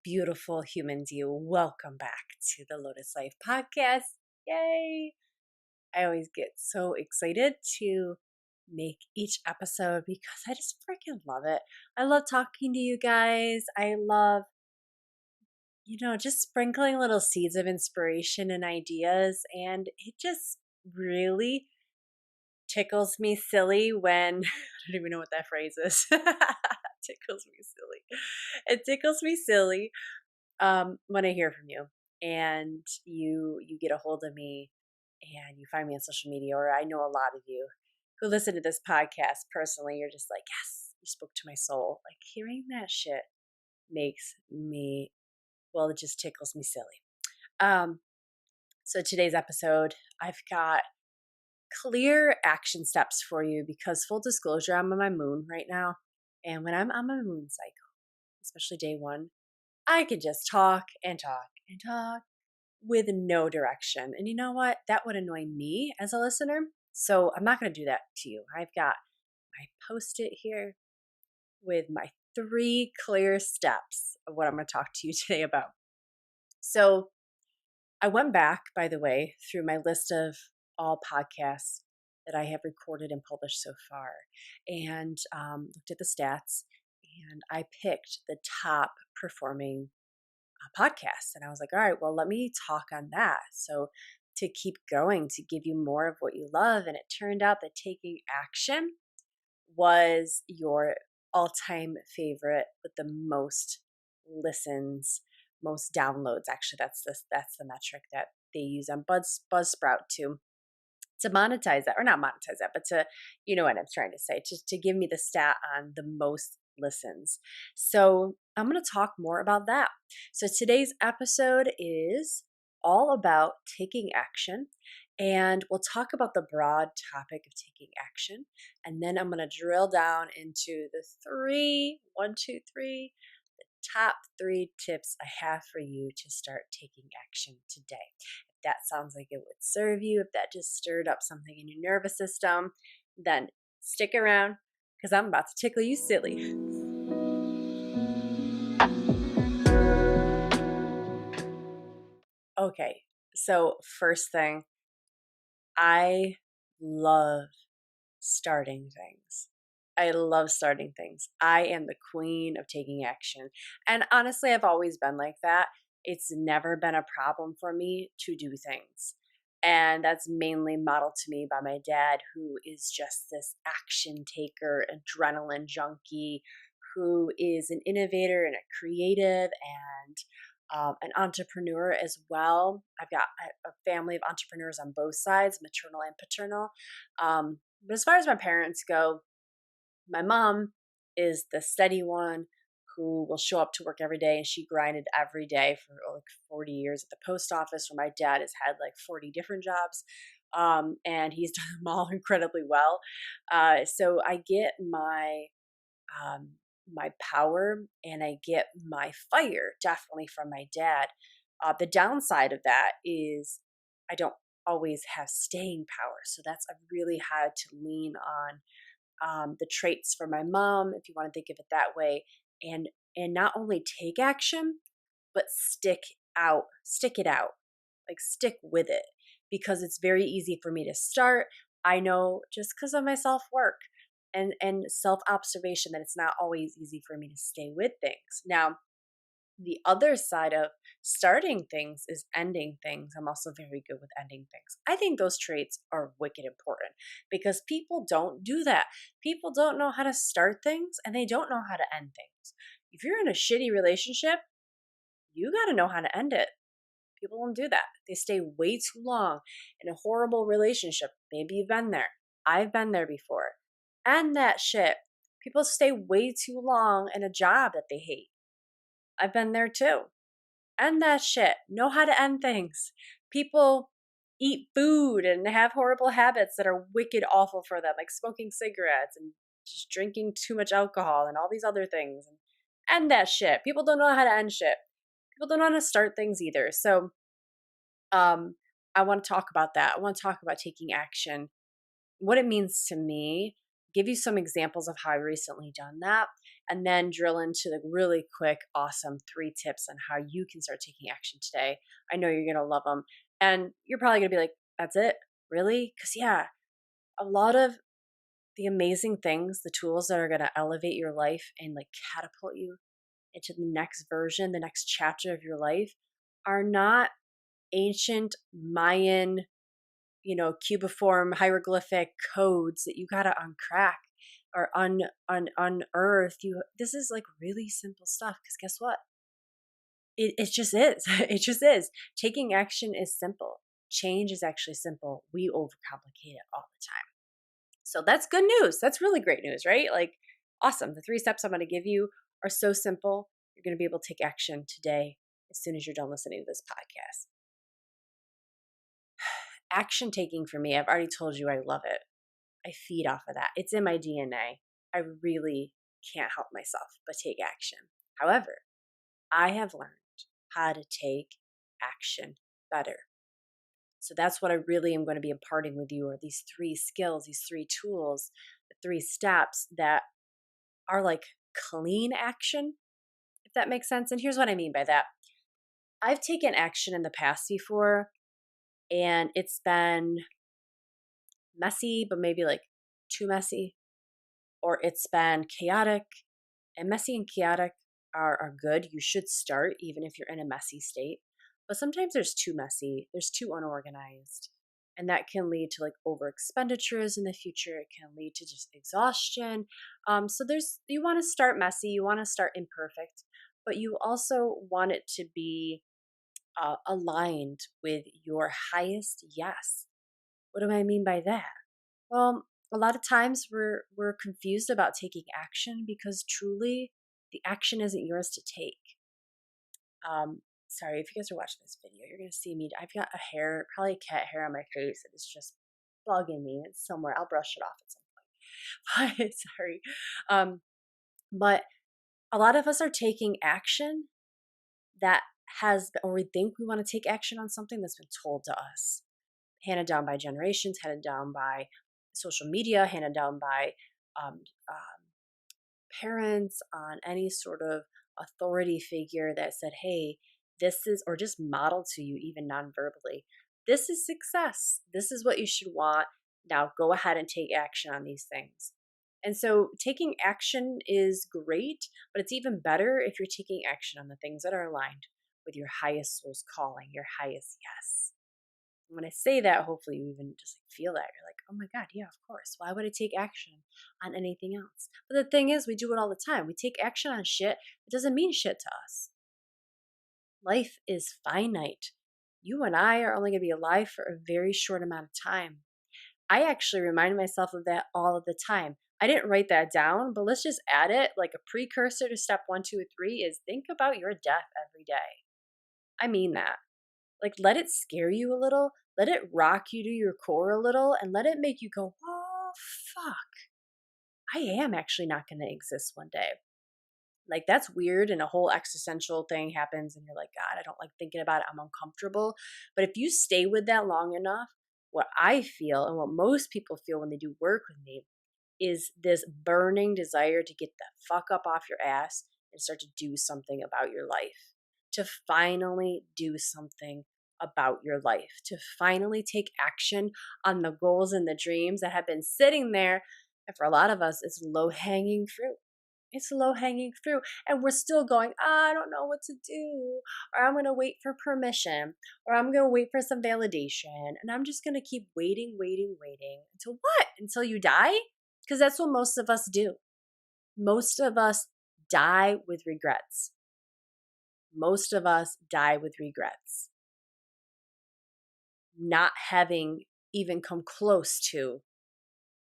beautiful humans, you. Welcome back to the Lotus Life podcast. Yay! I always get so excited to make each episode because I just freaking love it. I love talking to you guys. I love, just sprinkling little seeds of inspiration and ideas. And it just really tickles me silly when I don't even know what that phrase is. Tickles me silly. It tickles me silly when I hear from you and you get a hold of me and you find me on social media, or I know a lot of you who listen to this podcast personally, you're just like, yes, you spoke to my soul. Like hearing that shit makes me, well, it just tickles me silly. So today's episode, I've got clear action steps for you because full disclosure, I'm on my moon right now. And when I'm on my moon cycle, especially day one, I could just talk and talk and talk with no direction. And you know what? That would annoy me as a listener. So I'm not going to do that to you. I've got my post-it here with my 3 clear steps of what I'm going to talk to you today about. So I went back, by the way, through my list of all podcasts that I have recorded and published so far and looked at the stats, and I picked the top performing podcast. And I was like, all right, well, let me talk on that. So to keep going, to give you more of what you love. And it turned out that taking action was your all-time favorite with the most listens, most downloads. Actually, that's the metric that they use on Buzzsprout to monetize that, or not monetize that, but to, you know what I'm trying to say, to give me the stat on the most listens. So I'm going to talk more about that. So today's episode is all about taking action, and we'll talk about the broad topic of taking action. And then I'm going to drill down into the top 3 tips I have for you to start taking action today. If that sounds like it would serve you, if that just stirred up something in your nervous system, then stick around because I'm about to tickle you silly. Okay, so first thing, I love starting things. I love starting things. I am the queen of taking action. And honestly, I've always been like that. It's never been a problem for me to do things. And that's mainly modeled to me by my dad, who is just this action taker, adrenaline junkie, who is an innovator and a creative and an entrepreneur as well. I've got a family of entrepreneurs on both sides, maternal and paternal. But as far as my parents go, my mom is the steady one who will show up to work every day, and she grinded every day for like 40 years at the post office, where my dad has had like 40 different jobs. And he's done them all incredibly well. So I get my power and I get my fire definitely from my dad. The downside of that is I don't always have staying power. So I've really had to lean on the traits from my mom, if you want to think of it that way, and not only take action, but stick it out, like stick with it, because it's very easy for me to start. I know just because of my self-work and self-observation that it's not always easy for me to stay with things. Now, the other side of starting things is ending things. I'm also very good with ending things. I think those traits are wicked important because people don't do that. People don't know how to start things and they don't know how to end things. If you're in a shitty relationship, you got to know how to end it. People don't do that. They stay way too long in a horrible relationship. Maybe you've been there. I've been there before. End that shit. People stay way too long in a job that they hate. I've been there too. End that shit. Know how to end things. People eat food and have horrible habits that are wicked awful for them, like smoking cigarettes and just drinking too much alcohol and all these other things. End that shit. People don't know how to end shit. People don't know how to start things either. So I want to talk about that. I want to talk about taking action, what it means to me, give you some examples of how I recently done that, and then drill into the really quick, awesome 3 tips on how you can start taking action today. I know you're going to love them. And you're probably going to be like, that's it? Really? Because, yeah, a lot of the amazing things, the tools that are going to elevate your life and like catapult you into the next version, the next chapter of your life, are not ancient Mayan, cubiform hieroglyphic codes that you got to uncrack or unearth. This is like really simple stuff, because guess what? It just is. It just is. Taking action is simple. Change is actually simple. We overcomplicate it all the time. So that's good news. That's really great news, right? Like, awesome. The 3 steps I'm going to give you are so simple. You're going to be able to take action today as soon as you're done listening to this podcast. Action taking for me, I've already told you I love it. I feed off of that. It's in my DNA. I really can't help myself but take action. However, I have learned how to take action better. So that's what I really am going to be imparting with you, are these 3 skills, these 3 tools, the 3 steps that are like clean action, if that makes sense. And here's what I mean by that. I've taken action in the past before, and it's been messy, but maybe like too messy, or it's been chaotic. And messy and chaotic are good. You should start even if you're in a messy state. But sometimes there's too messy, there's too unorganized. And that can lead to like over expenditures in the future. It can lead to just exhaustion. So you want to start messy, you want to start imperfect, but you also want it to be aligned with your highest yes. What do I mean by that? Well, a lot of times we're confused about taking action because truly the action isn't yours to take. Sorry, if you guys are watching this video, you're gonna see me. I've got probably cat hair on my face. It's just bugging me. It's somewhere. I'll brush it off at some point. But sorry. But a lot of us are taking action or we think we want to take action on something that's been told to us, handed down by generations, handed down by social media, handed down by um, parents, on any sort of authority figure that said, hey, this is, or just modeled to you even non-verbally, this is success. This is what you should want. Now go ahead and take action on these things. And so taking action is great, but it's even better if you're taking action on the things that are aligned with your highest soul's calling, your highest yes. When I say that, hopefully you even just feel that. You're like, oh my God, yeah, of course. Why would I take action on anything else? But the thing is, we do it all the time. We take action on shit that doesn't mean shit to us. Life is finite. You and I are only going to be alive for a very short amount of time. I actually remind myself of that all of the time. I didn't write that down, but let's just add it like a precursor to step 1, 2, 3 is think about your death every day. I mean that. Like, let it scare you a little, let it rock you to your core a little, and let it make you go, oh, fuck. I am actually not going to exist one day. Like, that's weird, and a whole existential thing happens, and you're like, God, I don't like thinking about it. I'm uncomfortable. But if you stay with that long enough, what I feel and what most people feel when they do work with me is this burning desire to get the fuck up off your ass and start to do something about your life, to finally do something about your life, to finally take action on the goals and the dreams that have been sitting there. And for a lot of us, it's low-hanging fruit. It's low-hanging fruit. And we're still going, I don't know what to do, or I'm going to wait for permission, or I'm going to wait for some validation. And I'm just going to keep waiting until what? Until you die? Because that's what most of us do. Most of us die with regrets. Most of us die with regrets. Not having even come close to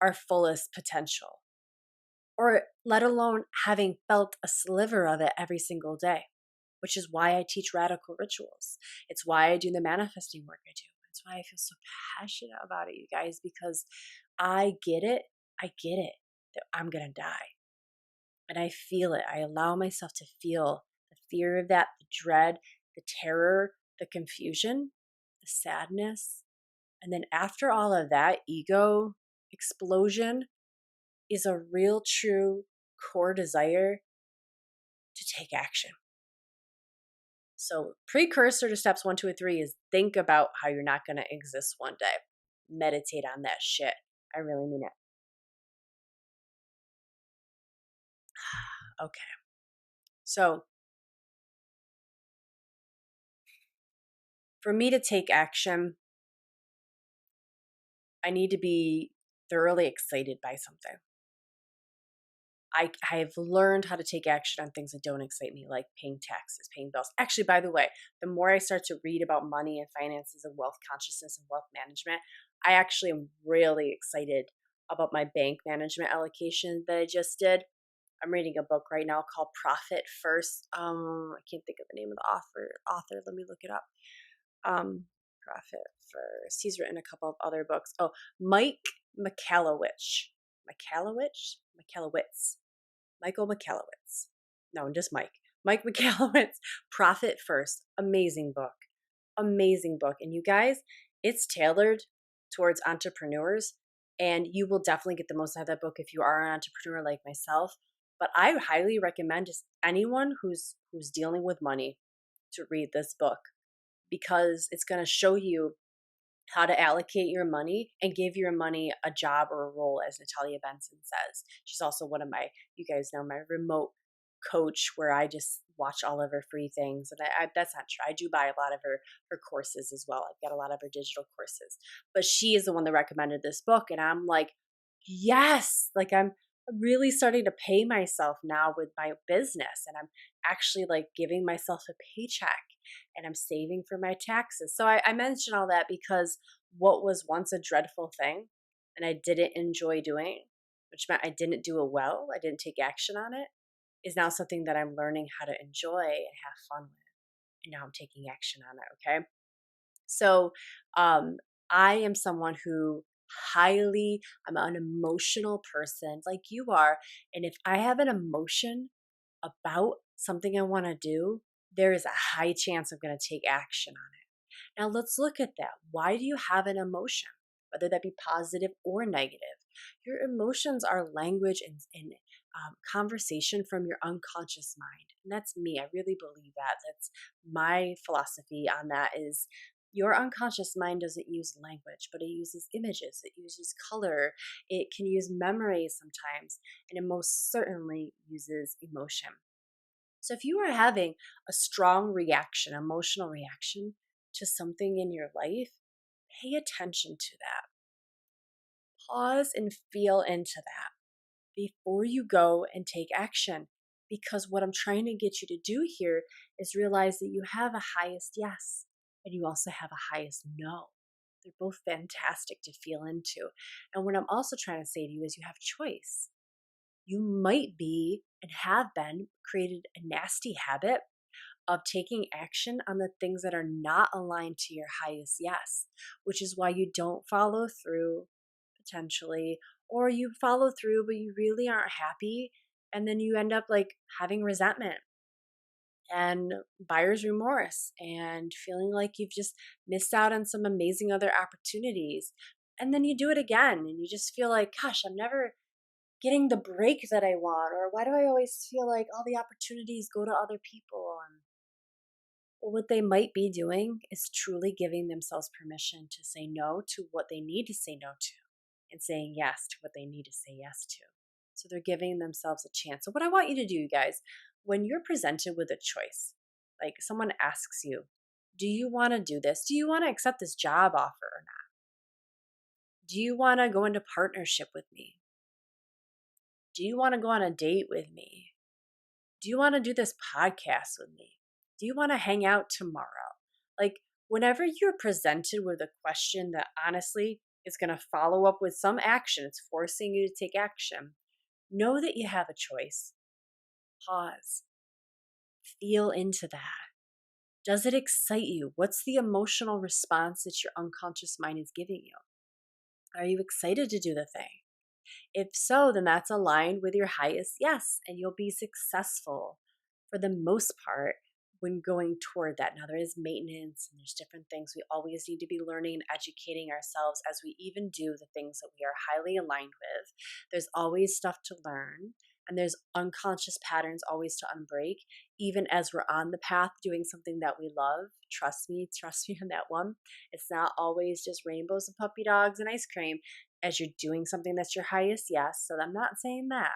our fullest potential, or let alone having felt a sliver of it every single day, which is why I teach radical rituals. It's why I do the manifesting work I do. It's why I feel so passionate about it, you guys, because I get it that I'm going to die. And I feel it. I allow myself to feel the fear of that, the dread, the terror, the confusion, the sadness. And then after all of that ego explosion, is a real, true core desire to take action. So, precursor to steps 1, 2, and 3 is think about how you're not going to exist one day. Meditate on that shit. I really mean it. Okay. So, for me to take action, I need to be thoroughly excited by something. I've learned how to take action on things that don't excite me, like paying taxes, paying bills. Actually, by the way, the more I start to read about money and finances and wealth consciousness and wealth management, I actually am really excited about my bank management allocation that I just did. I'm reading a book right now called Profit First. I can't think of the name of the author. Let me look it up. Profit First. He's written a couple of other books. Oh, Mike Michalowicz. Michalowicz. Michael Michalowicz. No, just Mike. Mike Michalowicz. Profit First. Amazing book. Amazing book. And you guys, it's tailored towards entrepreneurs. And you will definitely get the most out of that book if you are an entrepreneur like myself. But I highly recommend just anyone who's dealing with money to read this book, because it's going to show you how to allocate your money and give your money a job or a role, as Natalia Benson says. She's also one of my, you guys know, my remote coach, where I just watch all of her free things. And that's not true. I do buy a lot of her courses as well. I've got a lot of her digital courses. But she is the one that recommended this book. And I'm like, yes, like I'm really starting to pay myself now with my business. And I'm actually like giving myself a paycheck, and I'm saving for my taxes. So I mention all that because what was once a dreadful thing and I didn't enjoy doing, which meant I didn't do it well, I didn't take action on it, is now something that I'm learning how to enjoy and have fun with. And now I'm taking action on it. Okay. So I am someone who I'm an emotional person like you are. And if I have an emotion about something I want to do, there is a high chance I'm going to take action on it. Now let's look at that. Why do you have an emotion? Whether that be positive or negative. Your emotions are language and conversation from your unconscious mind. And that's me. I really believe that. That's my philosophy on that is your unconscious mind doesn't use language, but it uses images. It uses color. It can use memory sometimes. And it most certainly uses emotion. So if you are having a strong reaction, emotional reaction to something in your life, pay attention to that. Pause and feel into that before you go and take action. Because what I'm trying to get you to do here is realize that you have a highest yes and you also have a highest no. They're both fantastic to feel into. And what I'm also trying to say to you is you have choice. You might be and have been created a nasty habit of taking action on the things that are not aligned to your highest yes, which is why you don't follow through potentially, or you follow through, but you really aren't happy. And then you end up like having resentment and buyer's remorse and feeling like you've just missed out on some amazing other opportunities. And then you do it again and you just feel like, gosh, I'm never getting the break that I want, or why do I always feel like all the opportunities go to other people? And well, what they might be doing is truly giving themselves permission to say no to what they need to say no to and saying yes to what they need to say yes to. So they're giving themselves a chance. So what I want you to do, you guys, when you're presented with a choice, like someone asks you, do you want to do this? Do you want to accept this job offer or not? Do you want to go into partnership with me? Do you want to go on a date with me? Do you want to do this podcast with me? Do you want to hang out tomorrow? Like, whenever you're presented with a question that honestly is going to follow up with some action, it's forcing you to take action, know that you have a choice. Pause. Feel into that. Does it excite you? What's the emotional response that your unconscious mind is giving you? Are you excited to do the thing? If so, then that's aligned with your highest yes, and you'll be successful for the most part when going toward that. Now, there is maintenance and there's different things. We always need to be learning and educating ourselves as we even do the things that we are highly aligned with. There's always stuff to learn, and there's unconscious patterns always to unbreak, even as we're on the path doing something that we love. Trust me on that one. It's not always just rainbows and puppy dogs and ice cream as you're doing something that's your highest yes. So I'm not saying that.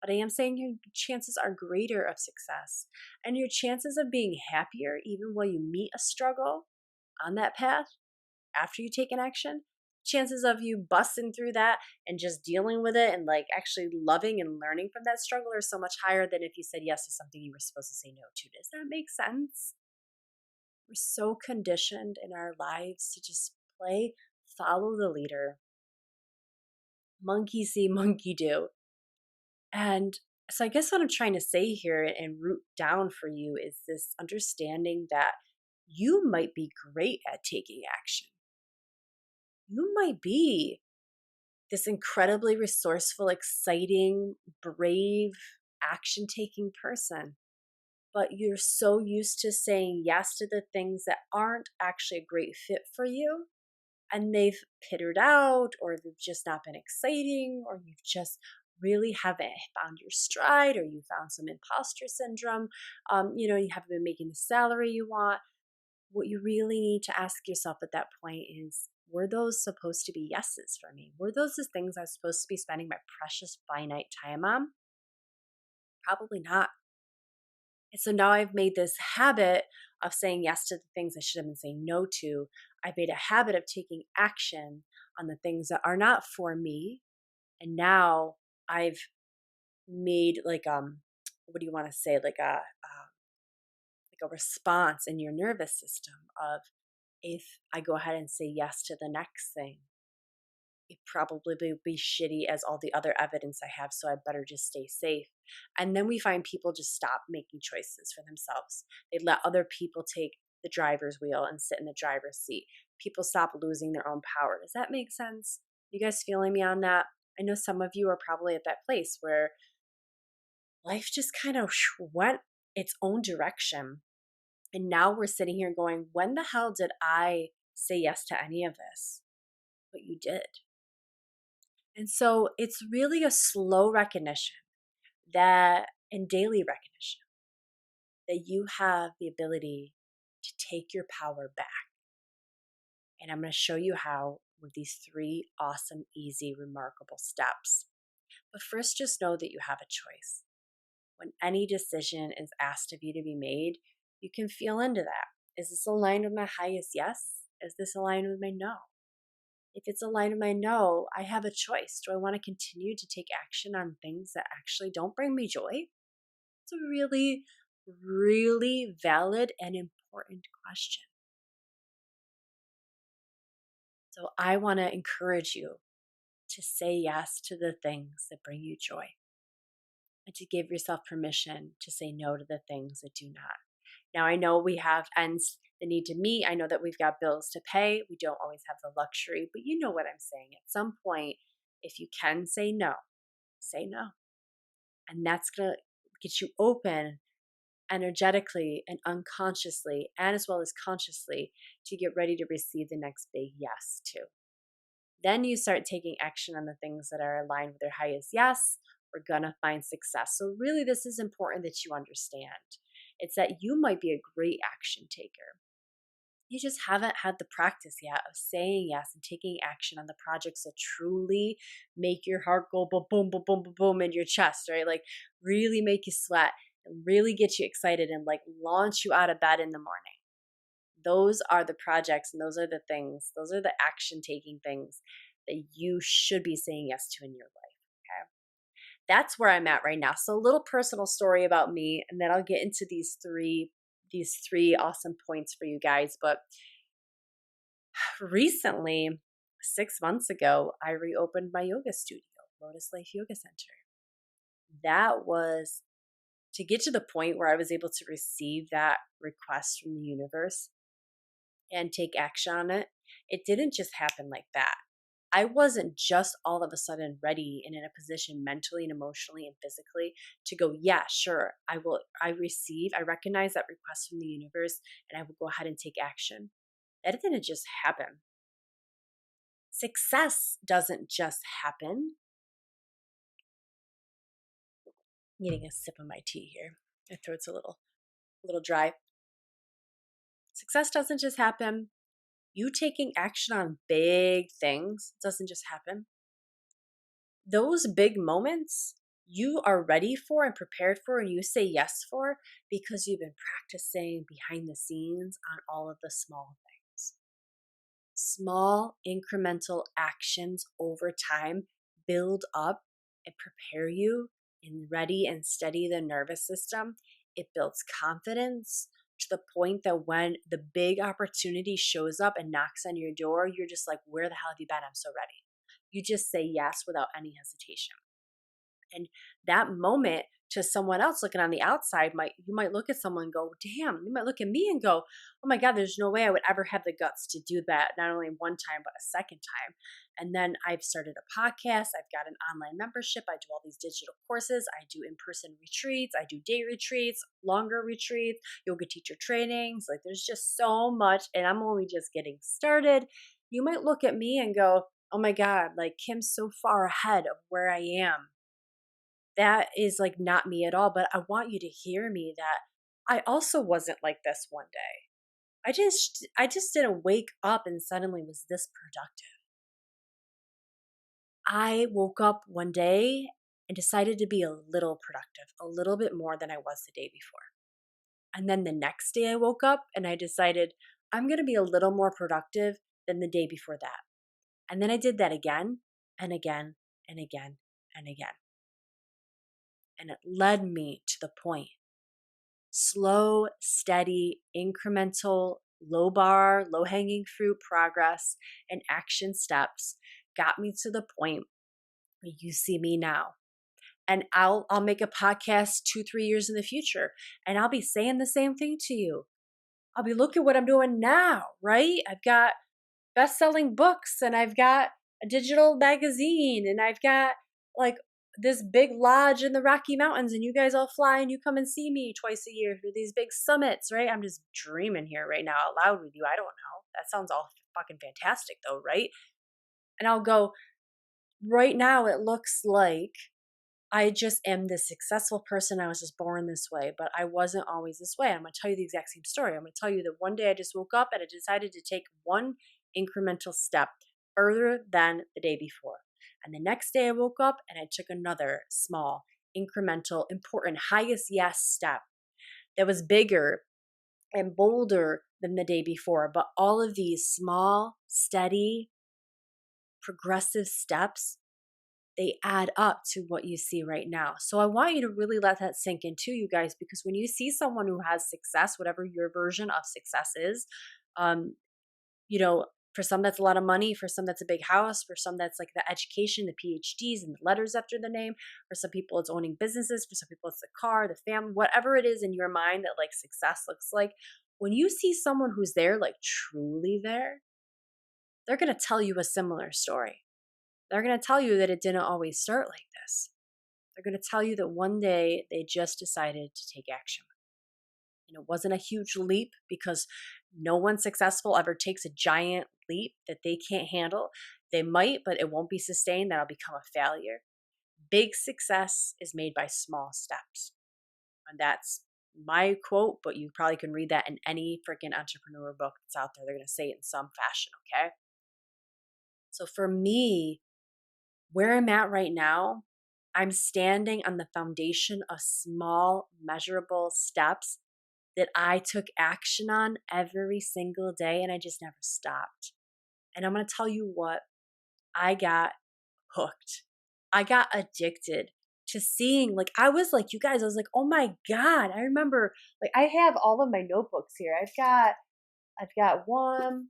But I am saying your chances are greater of success, and your chances of being happier even while you meet a struggle on that path after you take an action, chances of you busting through that and just dealing with it and like actually loving and learning from that struggle are so much higher than if you said yes to something you were supposed to say no to. Does that make sense? We're so conditioned in our lives to just play, follow the leader, monkey see, monkey do. And so I guess what I'm trying to say here and root down for you is this understanding that you might be great at taking action. You might be this incredibly resourceful, exciting, brave, action taking person. But you're so used to saying yes to the things that aren't actually a great fit for you, and they've pittered out, or they've just not been exciting, or you've just really haven't found your stride, or you found some imposter syndrome. You haven't been making the salary you want. What you really need to ask yourself at that point is, were those supposed to be yeses for me? Were those the things I was supposed to be spending my precious finite time on? Probably not. And so now I've made this habit of saying yes to the things I should have been saying no to. I've made a habit of taking action on the things that are not for me. And now I've made what do you want to say? Like a response in your nervous system of, if I go ahead and say yes to the next thing, it probably will be shitty as all the other evidence I have, so I better just stay safe. And then we find people just stop making choices for themselves. They let other people take the driver's wheel and sit in the driver's seat. People stop losing their own power. Does that make sense? You guys feeling me on that? I know some of you are probably at that place where life just kind of went its own direction. And now we're sitting here going, when the hell did I say yes to any of this? But you did. And so it's really a slow recognition and daily recognition that you have the ability to take your power back. And I'm going to show you how with these 3 awesome, easy, remarkable steps. But first, just know that you have a choice. When any decision is asked of you to be made, you can feel into that. Is this aligned with my highest yes? Is this aligned with my no? If it's aligned with my no, I have a choice. Do I want to continue to take action on things that actually don't bring me joy? It's a really, really valid and important question. So I want to encourage you to say yes to the things that bring you joy, and to give yourself permission to say no to the things that do not. Now, I know we have ends that need to meet. I know that we've got bills to pay. We don't always have the luxury, but you know what I'm saying. At some point, if you can say no, say no. And that's going to get you open energetically and unconsciously, and as well as consciously, to get ready to receive the next big yes too. Then you start taking action on the things that are aligned with your highest yes. We're going to find success. So really, this is important that you understand. It's that you might be a great action taker. You just haven't had the practice yet of saying yes and taking action on the projects that truly make your heart go boom, boom, boom, boom, boom, boom in your chest, right? Like really make you sweat and really get you excited and like launch you out of bed in the morning. Those are the projects, and those are the things, those are the action taking things that you should be saying yes to in your life. Okay. That's where I'm at right now. So a little personal story about me, and then I'll get into these three awesome points for you guys. But recently, 6 months ago, I reopened my yoga studio, Lotus Life Yoga Center. That was to get to the point where I was able to receive that request from the universe and take action on it. It didn't just happen like that. I wasn't just all of a sudden ready and in a position mentally and emotionally and physically to go, yeah, sure, I recognize that request from the universe and I will go ahead and take action. That didn't just happen. Success doesn't just happen. Needing a sip of my tea here. My throat's a little dry. Success doesn't just happen. You taking action on big things doesn't just happen. Those big moments you are ready for and prepared for, and you say yes for because you've been practicing behind the scenes on all of the small things. Small incremental actions over time build up and prepare you and ready and steady the nervous system. It builds confidence to the point that when the big opportunity shows up and knocks on your door, you're just like, where the hell have you been? I'm so ready. You just say yes without any hesitation. And that moment to someone else looking on the outside, you might look at someone and go, damn, you might look at me and go, oh my God, there's no way I would ever have the guts to do that, not only one time, but a second time. And then I've started a podcast. I've got an online membership. I do all these digital courses. I do in-person retreats. I do day retreats, longer retreats, yoga teacher trainings. Like there's just so much, and I'm only just getting started. You might look at me and go, oh my God, like Kim's so far ahead of where I am. That is like not me at all, but I want you to hear me that I also wasn't like this one day. I just didn't wake up and suddenly was this productive. I woke up one day and decided to be a little productive, a little bit more than I was the day before. And then the next day I woke up and I decided I'm going to be a little more productive than the day before that. And then I did that again and again and again and again. And it led me to the point. Slow, steady, incremental, low bar, low hanging fruit progress and action steps got me to the point where you see me now. And I'll make a podcast 2-3 years in the future and I'll be saying the same thing to you. I'll be looking what I'm doing now, right? I've got best-selling books and I've got a digital magazine and I've got like this big lodge in the Rocky Mountains and you guys all fly and you come and see me twice a year for these big summits, right? I'm just dreaming here right now out loud with you. I don't know. That sounds all fucking fantastic though, right? And I'll go, right now it looks like I just am this successful person. I was just born this way, but I wasn't always this way. I'm going to tell you the exact same story. I'm going to tell you that one day I just woke up and I decided to take one incremental step further than the day before. And the next day I woke up and I took another small, incremental, important, highest yes step that was bigger and bolder than the day before. But all of these small, steady, progressive steps, they add up to what you see right now. So I want you to really let that sink into you guys, because when you see someone who has success, whatever your version of success is, you know, for some that's a lot of money, for some that's a big house, for some that's like the education, the PhDs and the letters after the name, for some people it's owning businesses, for some people it's the car, the family, whatever it is in your mind that like success looks like. When you see someone who's there, like truly there, they're going to tell you a similar story. They're going to tell you that it didn't always start like this. They're going to tell you that one day they just decided to take action. And it wasn't a huge leap, because no one successful ever takes a giant leap that they can't handle. They might, but it won't be sustained. That'll become a failure. Big success is made by small steps. And that's my quote, but you probably can read that in any freaking entrepreneur book that's out there. They're going to say it in some fashion, okay? So for me, where I'm at right now, I'm standing on the foundation of small, measurable steps that I took action on every single day, and I just never stopped. And I'm going to tell you what, I got hooked. I got addicted to seeing, like, I was like, you guys, I was like, oh my God. I remember, like, I have all of my notebooks here. I've got one.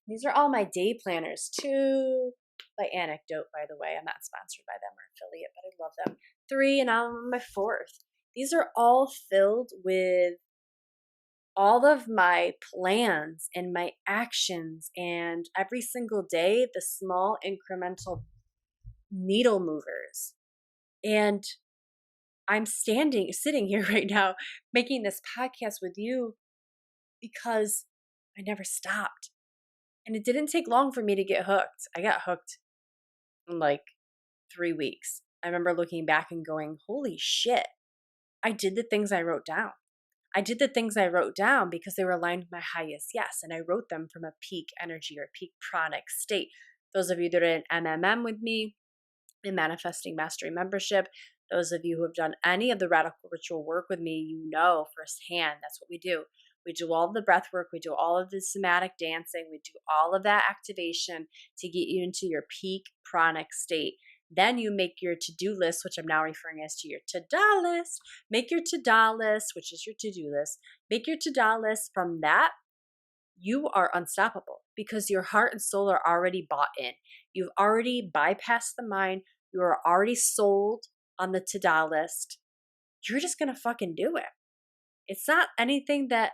These are all my day planners. Two, by Anecdote, by the way. I'm not sponsored by them or affiliate, but I love them. Three, and I'm on my fourth. These are all filled with all of my plans and my actions, and every single day, the small incremental needle movers. And I'm sitting here right now making this podcast with you because I never stopped. And it didn't take long for me to get hooked. I got hooked in like 3 weeks. I remember looking back and going, holy shit, I did the things I wrote down. I did the things I wrote down because they were aligned with my highest yes. And I wrote them from a peak energy or peak pranic state. Those of you that are in MMM with me, in Manifesting Mastery membership, those of you who have done any of the radical ritual work with me, you know firsthand that's what we do. We do all the breath work, we do all of the somatic dancing, we do all of that activation to get you into your peak pranic state. Then you make your to-do list, which I'm now referring as to your to-do list. Make your to-do list, which is your to-do list. Make your to-do list. From that, you are unstoppable because your heart and soul are already bought in. You've already bypassed the mind. You are already sold on the to-do list. You're just going to fucking do it. It's not anything that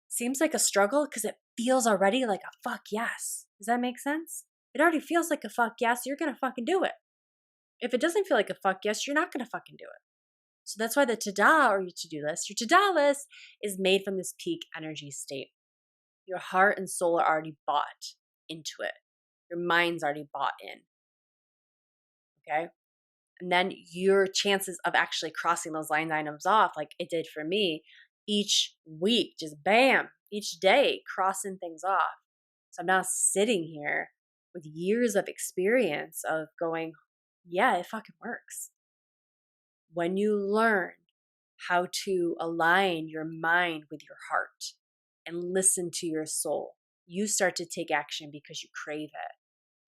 seems like a struggle because it feels already like a fuck yes. Does that make sense? It already feels like a fuck yes. You're going to fucking do it. If it doesn't feel like a fuck yes, you're not going to fucking do it. So that's why the to-do or your to-do list is made from this peak energy state. Your heart and soul are already bought into it. Your mind's already bought in. Okay? And then your chances of actually crossing those line items off, like it did for me, each week, just bam, each day, crossing things off. So I'm now sitting here with years of experience of going, yeah, it fucking works. When you learn how to align your mind with your heart and listen to your soul, you start to take action because you crave it.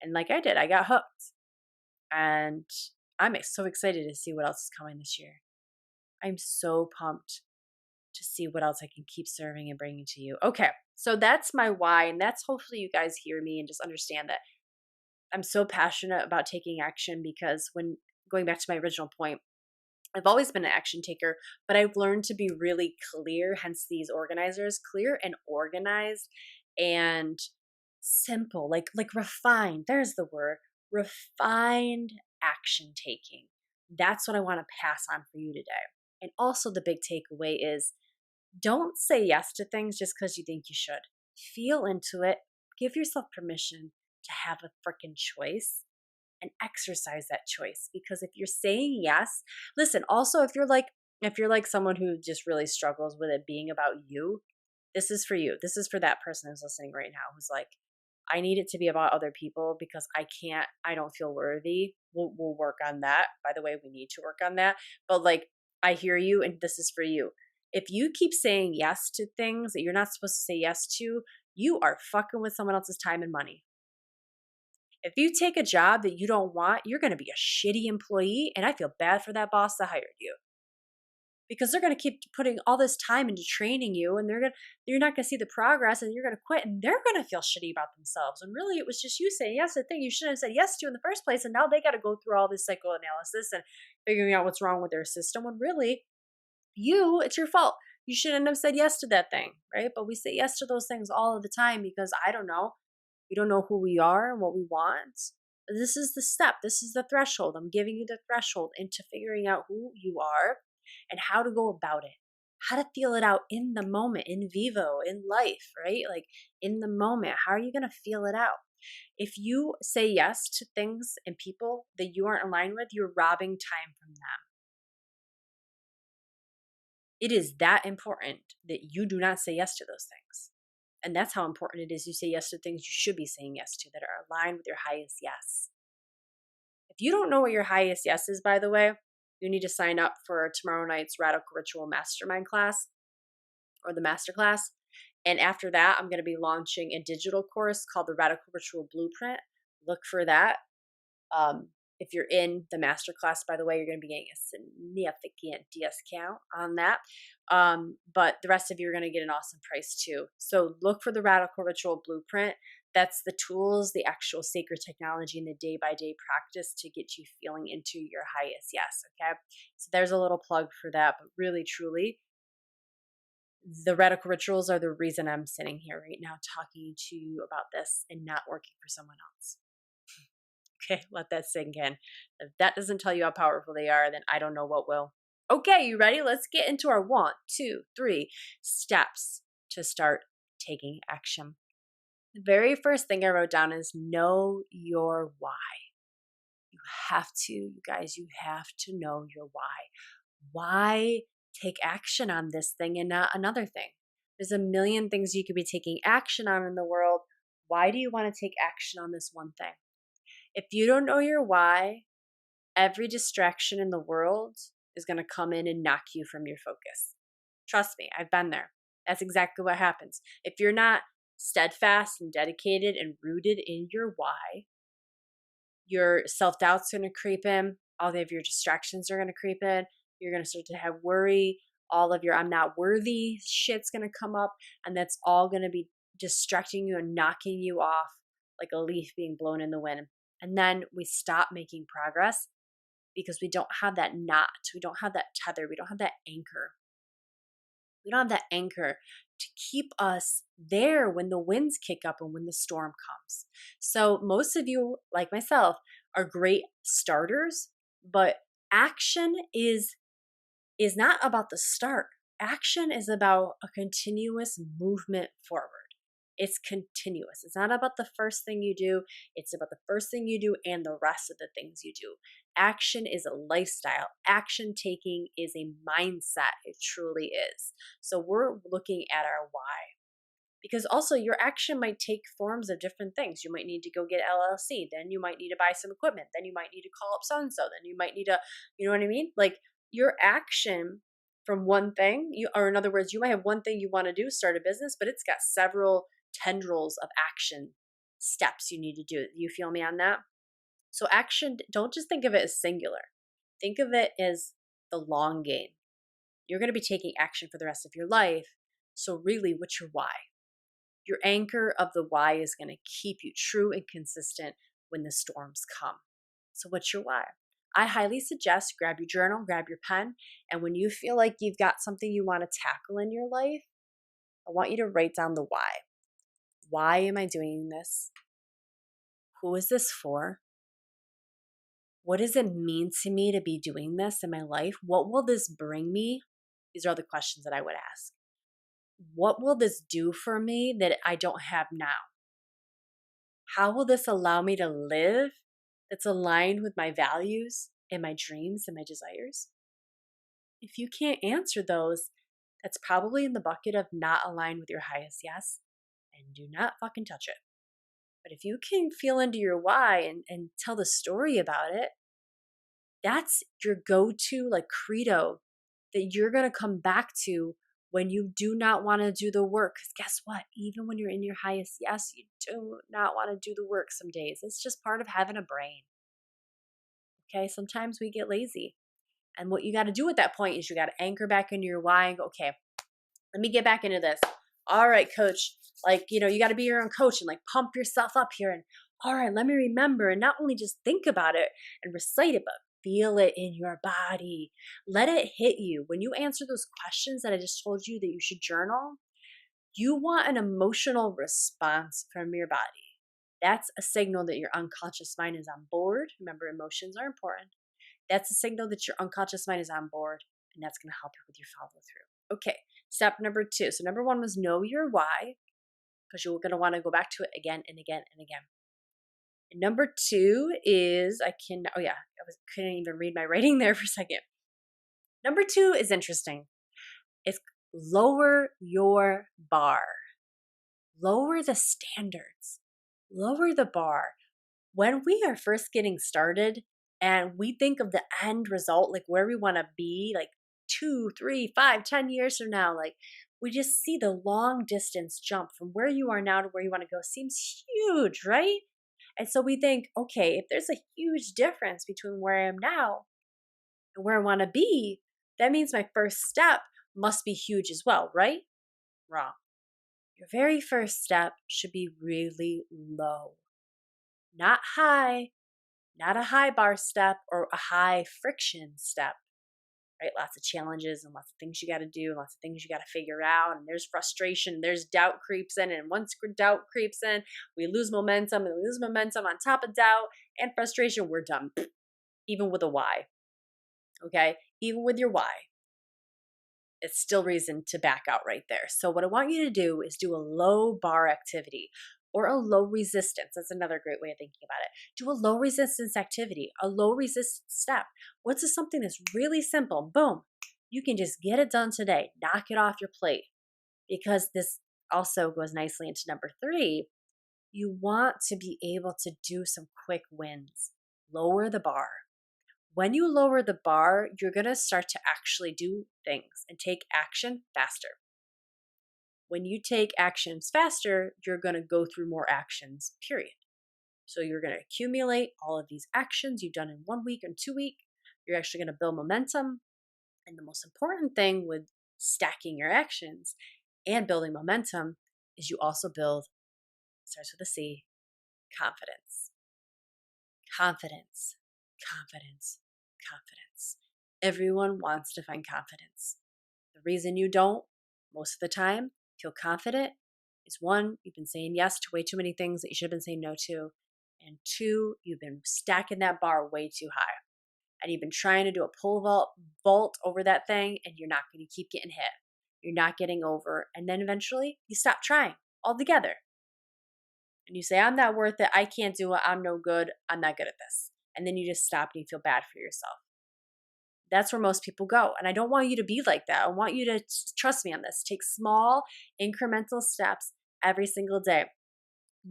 And like I did, I got hooked. And I'm so excited to see what else is coming this year. I'm so pumped to see what else I can keep serving and bringing to you. Okay, so that's my why. And that's hopefully you guys hear me and just understand that I'm so passionate about taking action because when going back to my original point, I've always been an action taker, but I've learned to be really clear, hence these organizers, clear and organized and simple, like refined. There's the word, refined action taking. That's what I want to pass on for you today. And also the big takeaway is don't say yes to things just because you think you should. Feel into it. Give yourself permission to have a freaking choice and exercise that choice. Because if you're saying yes, listen, also if you're like someone who just really struggles with it being about you, this is for you. This is for that person who's listening right now who's like, I need it to be about other people because I don't feel worthy. We'll work on that. By the way, we need to work on that. But like, I hear you and this is for you. If you keep saying yes to things that you're not supposed to say yes to, you are fucking with someone else's time and money. If you take a job that you don't want, you're going to be a shitty employee. And I feel bad for that boss that hired you because they're going to keep putting all this time into training you and you're not going to see the progress and you're going to quit and they're going to feel shitty about themselves. And really it was just you saying yes to the thing you shouldn't have said yes to in the first place. And now they got to go through all this psychoanalysis and figuring out what's wrong with their system when really it's your fault. You shouldn't have said yes to that thing, right? But we say yes to those things all of the time because I don't know. We don't know who we are and what we want. But this is the step. This is the threshold. I'm giving you the threshold into figuring out who you are and how to go about it. How to feel it out in the moment, in vivo, in life, right? Like in the moment. How are you going to feel it out? If you say yes to things and people that you aren't aligned with, you're robbing time from them. It is that important that you do not say yes to those things. And that's how important it is you say yes to things you should be saying yes to that are aligned with your highest yes. If you don't know what your highest yes is, by the way, you need to sign up for tomorrow night's Radical Ritual Mastermind class or the masterclass. And after that, I'm going to be launching a digital course called the Radical Ritual Blueprint. Look for that. If you're in the masterclass, by the way, you're going to be getting a significant discount on that. But the rest of you are going to get an awesome price too. So look for the Radical Ritual Blueprint. That's the tools, the actual sacred technology, and the day-by-day practice to get you feeling into your highest yes, okay? So there's a little plug for that. But really, truly, The radical rituals are the reason I'm sitting here right now talking to you about this and not working for someone else. Okay, let that sink in. If that doesn't tell you how powerful they are, then I don't know what will. Okay, you ready? Let's get into our 1, 2, 3 steps to start taking action. The very first thing I wrote down is know your why. You have to, you guys, you have to know your why. Why take action on this thing and not another thing? There's a million things you could be taking action on in the world. Why do you want to take action on this one thing? If you don't know your why, every distraction in the world is going to come in and knock you from your focus. Trust me, I've been there. That's exactly what happens. If you're not steadfast and dedicated and rooted in your why, your self-doubt's going to creep in. All of your distractions are going to creep in. You're going to start to have worry. All of your I'm not worthy shit's going to come up. And that's all going to be distracting you and knocking you off like a leaf being blown in the wind. And then we stop making progress because we don't have that knot. We don't have that tether. We don't have that anchor. We don't have that anchor to keep us there when the winds kick up and when the storm comes. So most of you, like myself, are great starters, but action is not about the start. Action is about a continuous movement forward. It's continuous. It's not about the first thing you do. It's about the first thing you do and the rest of the things you do. Action is a lifestyle. Action taking is a mindset. It truly is. So we're looking at our why. Because also your action might take forms of different things. You might need to go get LLC. Then you might need to buy some equipment. Then you might need to call up so-and-so. Then you might need to, you know what I mean? Like your action from one thing, or in other words, you might have one thing you want to do, start a business, but it's got several tendrils of action steps you need to do. You feel me on that? So action, don't just think of it as singular. Think of it as the long game. You're going to be taking action for the rest of your life. So really, what's your why? Your anchor of the why is going to keep you true and consistent when the storms come. So what's your why? I highly suggest grab your journal, grab your pen, and when you feel like you've got something you want to tackle in your life, I want you to write down the why. Why am I doing this? Who is this for? What does it mean to me to be doing this in my life? What will this bring me? These are all the questions that I would ask. What will this do for me that I don't have now? How will this allow me to live that's aligned with my values and my dreams and my desires? If you can't answer those, that's probably in the bucket of not aligned with your highest yes, and do not fucking touch it. But if you can feel into your why and tell the story about it, that's your go-to like credo that you're going to come back to when you do not want to do the work. Because guess what? Even when you're in your highest yes, you do not want to do the work some days. It's just part of having a brain. Okay, sometimes we get lazy. And what you got to do at that point is you got to anchor back into your why and go, okay, let me get back into this. All right, coach. Like, you got to be your own coach and like pump yourself up here. And all right, let me remember and not only just think about it and recite it, but feel it in your body. Let it hit you. When you answer those questions that I just told you that you should journal, you want an emotional response from your body. That's a signal that your unconscious mind is on board. Remember, emotions are important. That's a signal that your unconscious mind is on board, and that's going to help you with your follow through. Okay, step number 2. So number 1 was know your why, because you're going to want to go back to it again and again and again. And number 2 is couldn't even read my writing there for a second. Number 2 is interesting. It's lower your bar. Lower the standards. Lower the bar. When we are first getting started and we think of the end result, like where we want to be, like 2, 3, 5, 10 years from now, like we just see the long distance jump from where you are now to where you want to go seems huge, right? And so we think, okay, if there's a huge difference between where I am now and where I want to be, that means my first step must be huge as well, right? Wrong. Your very first step should be really low, not high, not a high bar step or a high friction step. right? Lots of challenges and lots of things you got to do, lots of things you got to figure out. And there's frustration, there's doubt creeps in. And once doubt creeps in, we lose momentum, and we lose momentum on top of doubt and frustration. We're done, even with a why. Okay? Even with your why, it's still reason to back out right there. So what I want you to do is do a low bar activity or a low resistance. That's another great way of thinking about it. Do a low resistance activity, a low resistance step. What's something that's really simple? Boom. You can just get it done today. Knock it off your plate. Because this also goes nicely into number 3. You want to be able to do some quick wins. Lower the bar. When you lower the bar, you're going to start to actually do things and take action faster. When you take actions faster, you're going to go through more actions, period. So you're going to accumulate all of these actions you've done in 1 week and 2 weeks. You're actually going to build momentum. And the most important thing with stacking your actions and building momentum is you also build, starts with a C, confidence. Confidence. Confidence, confidence. Everyone wants to find confidence. The reason you don't, most of the time, feel confident is 1, you've been saying yes to way too many things that you should have been saying no to. And 2, you've been stacking that bar way too high. And you've been trying to do a pull vault over that thing, and you're not going to keep getting hit. You're not getting over. And then eventually, you stop trying altogether. And you say, I'm not worth it. I can't do it. I'm no good. I'm not good at this. And then you just stop and you feel bad for yourself. That's where most people go. And I don't want you to be like that. I want you to trust me on this. Take small incremental steps every single day.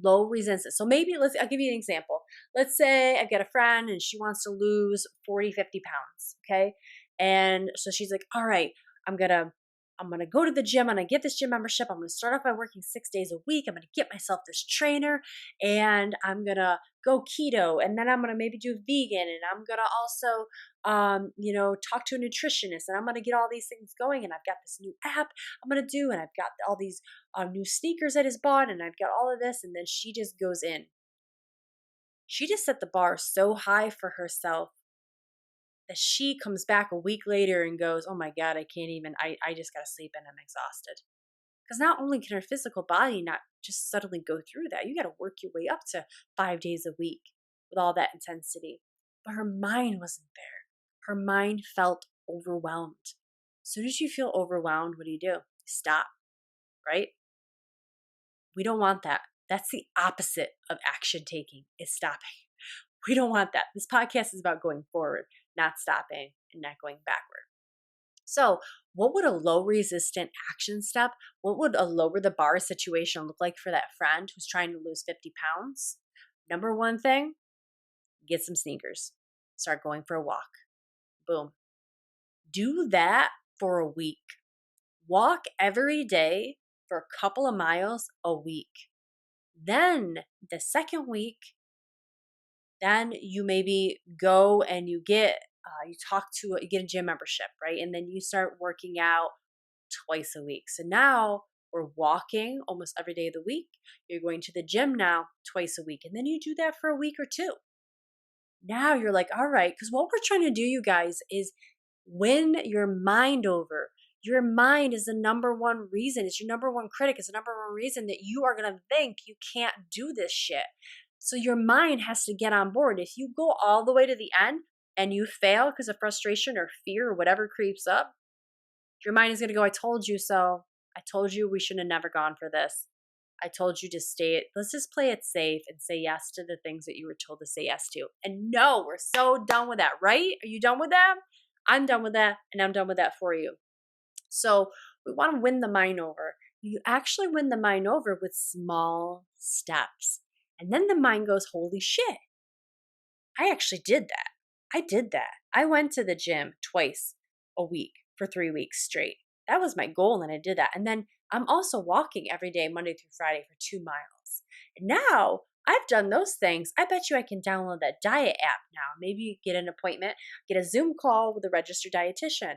Low resistance. So maybe I'll give you an example. Let's say I've got a friend and she wants to lose 40, 50 pounds. Okay. And so she's like, all right, I'm going to go to the gym. I'm going to get this gym membership. I'm going to start off by working 6 days a week. I'm going to get myself this trainer, and I'm going to go keto. And then I'm going to maybe do vegan. And I'm going to also, talk to a nutritionist, and I'm going to get all these things going. And I've got this new app I'm going to do. And I've got all these new sneakers I just bought, and I've got all of this. And then she just goes in. She just set the bar so high for herself that she comes back a week later and goes, oh my God, I can't even, I just got to sleep and I'm exhausted. Because not only can her physical body not just suddenly go through that, you got to work your way up to 5 days a week with all that intensity. But her mind wasn't there. Her mind felt overwhelmed. As soon as you feel overwhelmed, what do? You stop, right? We don't want that. That's the opposite of action taking, is stopping. We don't want that. This podcast is about going forward, not stopping and not going backward. So what would a low resistant action step, what would a lower the bar situation look like for that friend who's trying to lose 50 pounds? Number 1 thing, get some sneakers. Start going for a walk. Boom. Do that for a week. Walk every day for a couple of miles a week. Then the second week, then you maybe go and you get you get a gym membership, right? And then you start working out twice a week. So now we're walking almost every day of the week. You're going to the gym now twice a week. And then you do that for a week or 2. Now you're like, all right, because what we're trying to do, you guys, is win your mind over. Your mind is the number 1 reason. It's your number 1 critic. It's the number 1 reason that you are going to think you can't do this shit. So your mind has to get on board. If you go all the way to the end and you fail because of frustration or fear or whatever creeps up, your mind is going to go, I told you so. I told you we shouldn't have never gone for this. I told you to let's just play it safe and say yes to the things that you were told to say yes to. And no, we're so done with that, right? Are you done with that? I'm done with that, and I'm done with that for you. So we want to win the mind over. You actually win the mind over with small steps. And then the mind goes, holy shit, I actually did that. I did that. I went to the gym twice a week for 3 weeks straight. That was my goal, and I did that. And then I'm also walking every day, Monday through Friday, for 2 miles. And now I've done those things. I bet you I can download that diet app now. Maybe get an appointment, get a Zoom call with a registered dietitian.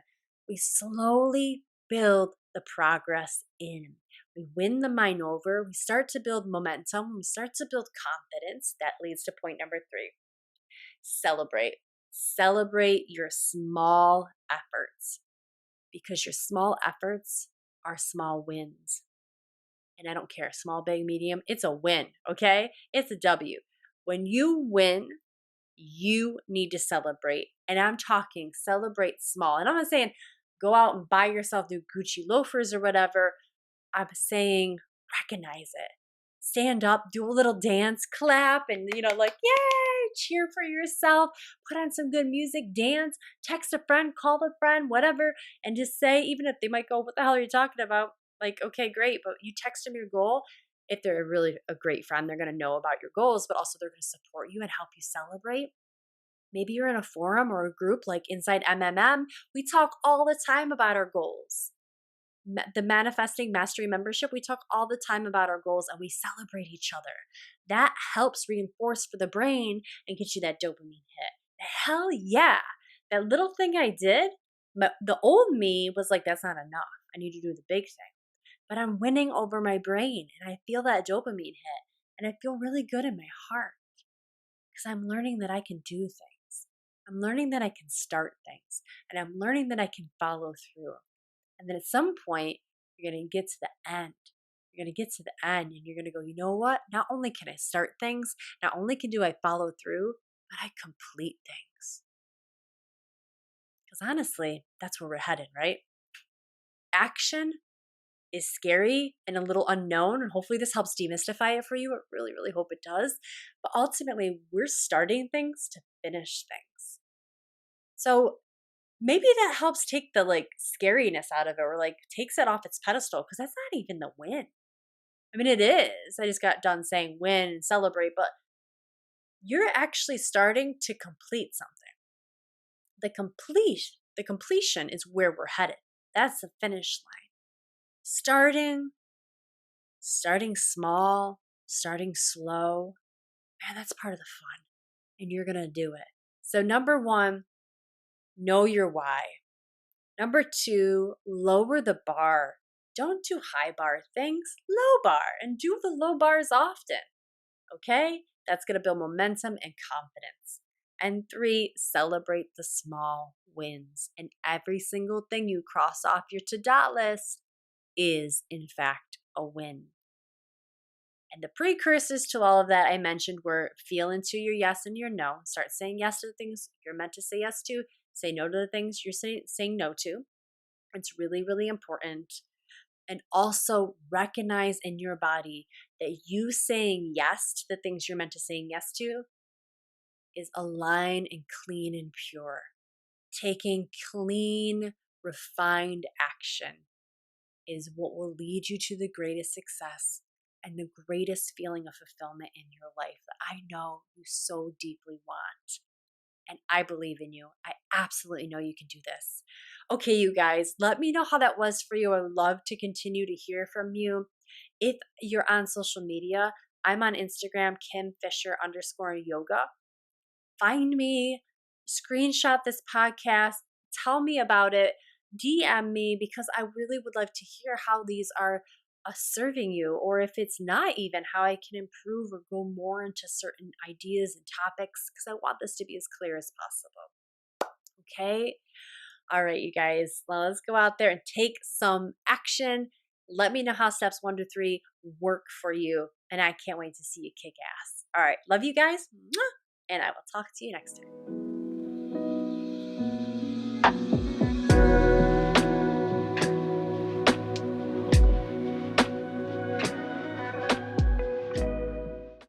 We slowly build the progress in. We win the mind over. We start to build momentum. We start to build confidence. That leads to point number 3. Celebrate. Celebrate your small efforts because your small efforts are small wins. And I don't care, small, big, medium, it's a win, okay? It's a W. When you win, you need to celebrate. And I'm talking celebrate small. And I'm not saying go out and buy yourself new Gucci loafers or whatever. I'm saying recognize it. Stand up, do a little dance, clap, and like, yay, cheer for yourself, put on some good music, dance, text a friend, call a friend, whatever, and just say, even if they might go, what the hell are you talking about? Like, okay, great, but you text them your goal. If they're really a great friend, they're going to know about your goals, but also they're going to support you and help you celebrate. Maybe you're in a forum or a group like Inside MMM. We talk all the time about our goals. The Manifesting Mastery membership, we talk all the time about our goals and we celebrate each other. That helps reinforce for the brain and get you that dopamine hit. Hell yeah. That little thing I did, the old me was like, that's not enough. I need to do the big thing. But I'm winning over my brain and I feel that dopamine hit and I feel really good in my heart because I'm learning that I can do things. I'm learning that I can start things and I'm learning that I can follow through. And then at some point, you're going to get to the end. You're going to get to the end and you're going to go, you know what? Not only can I start things, not only do I follow through, but I complete things. Because honestly, that's where we're headed, right? Action is scary and a little unknown, and hopefully this helps demystify it for you. I really, really hope it does. But ultimately, we're starting things to finish things. So maybe that helps take the scariness out of it or takes it off its pedestal because that's not even the win. I mean, it is. I just got done saying win and celebrate, but you're actually starting to complete something. The completion is where we're headed. That's the finish line. Starting small, starting slow, man, that's part of the fun. And you're going to do it. So number 1, know your why. Number 2, lower the bar. Don't do high bar things, low bar, and do the low bars often. Okay? That's going to build momentum and confidence. And 3, celebrate the small wins. And every single thing you cross off your to-do list is, in fact, a win. And the precursors to all of that I mentioned were feel into your yes and your no. Start saying yes to the things you're meant to say yes to. Say no to the things you're saying no to. It's really, really important. And also recognize in your body that you saying yes to the things you're meant to say yes to is aligned and clean and pure. Taking clean, refined action is what will lead you to the greatest success and the greatest feeling of fulfillment in your life that I know you so deeply want. And I believe in you. I absolutely know you can do this. Okay, you guys, let me know how that was for you. I would love to continue to hear from you. If you're on social media, I'm on Instagram, KimFisher_yoga. Find me, screenshot this podcast, tell me about it, DM me because I really would love to hear how these are serving you, or if it's not even, how I can improve or go more into certain ideas and topics because I want this to be as clear as possible. Okay? All right, you guys, well, let's go out there and take some action. Let me know how steps 1 to 3 work for you, and I can't wait to see you kick ass. All right, love you guys, and I will talk to you next time.